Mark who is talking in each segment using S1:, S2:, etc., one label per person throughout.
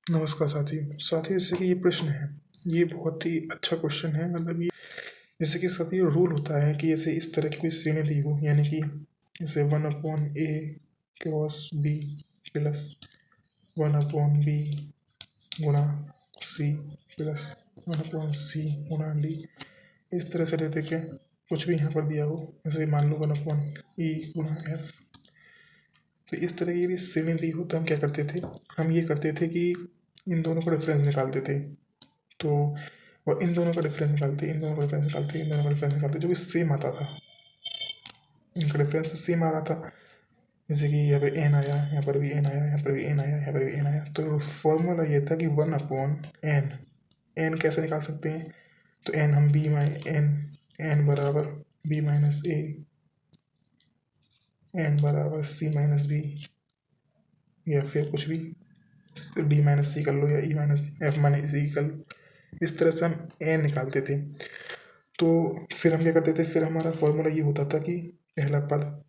S1: नमस्कार साथियों, जैसे कि ये प्रश्न है, ये बहुत ही अच्छा क्वेश्चन है। मतलब ये जैसे कि सभी रूल होता है कि जैसे इस तरह की कोई श्रेणी दी हो, यानी कि जैसे 1/a cross B plus 1/b गुणा सी प्लस 1/c गुणा डी। इस तरह से लेते के कुछ भी यहाँ पर दिया हो, जैसे मान लो 1/e गुणा f। तो इस तरह की यदि श्रेणी दी हो तो हम क्या करते थे, हम ये करते थे कि इन दोनों का डिफरेंस निकालते थे। तो और इन दोनों का डिफरेंस निकालते, इन दोनों का डिफरेंस निकालते, इन दोनों का डिफरेंस निकालते, जो कि सेम आता था, इनका डिफरेंस सेम आ रहा था। जैसे कि यहाँ पे एन आया, यहाँ पर भी एन आया, यहाँ पर भी एन आया, यहाँ पर भी एन आया। तो फॉर्मूला ये था कि 1/n। एन कैसे निकाल सकते हैं, तो एन हम बी माइ एन, एन बराबर बी माइनस ए, एन बराबर सी माइनस बी, या फिर कुछ भी डी माइनस सी कर लो, या ई माइनस एफ माइनस सी कर लो। इस तरह से हम एन निकालते थे। तो फिर हम क्या करते थे, फिर हमारा फॉर्मूला ये होता था कि पहला पद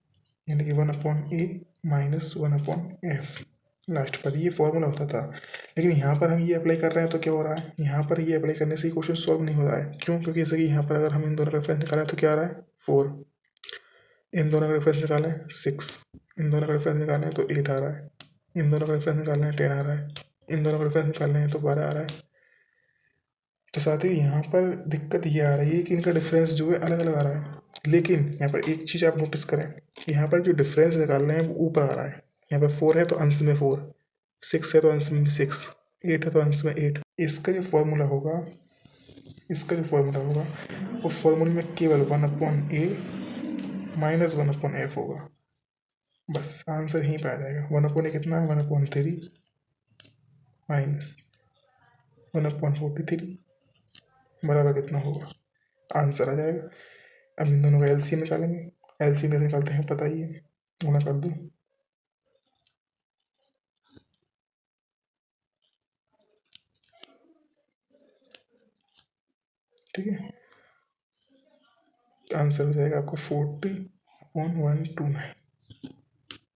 S1: यानी कि 1/a माइनस 1/f, लास्ट पद, ये फॉर्मूला होता था। लेकिन यहाँ पर हम ये अप्लाई कर रहे हैं तो क्या हो रहा है, यहाँ पर ये अप्लाई करने से क्वेश्चन सॉल्व नहीं हो रहा है। क्यों? क्योंकि जैसे कि यहाँ पर अगर हम इन दोनों का रेफरेंस निकालें तो क्या आ रहा है 4, इन दोनों का रेफरेंस निकालें 6, इन दोनों का रेफरेंस निकालें तो 8 आ रहा है, इन दोनों का रेफरेंस निकालना है 10 आ रहा है, इन दोनों का रेफरेंस निकालना है तो 12 आ रहा है। तो साथ ही यहाँ पर दिक्कत ये आ रही है कि इनका डिफरेंस जो है अलग अलग आ रहा है। लेकिन यहाँ पर एक चीज़ आप नोटिस करें, यहाँ पर जो डिफरेंस निकाल रहे हैं वो ऊपर आ रहा है। यहाँ पर 4 है तो अंश में 4, 6 है तो अंश में 6, 8 है तो अंश में 8। इसका जो फॉर्मूला होगा, वो फॉर्मूले में केवल 1/a माइनस 1/f होगा। बस आंसर यहीं पे आ जाएगा। 1/a कितना है, 1/3 माइनस 1/43 बराबर कितना होगा, आंसर आ जाएगा। अब इन दोनों का एलसीएम निकालेंगे। एलसीएम कैसे निकालते हैं पता ही है, गुणा कर दो, ठीक है। आंसर हो जाएगा आपको 40/129।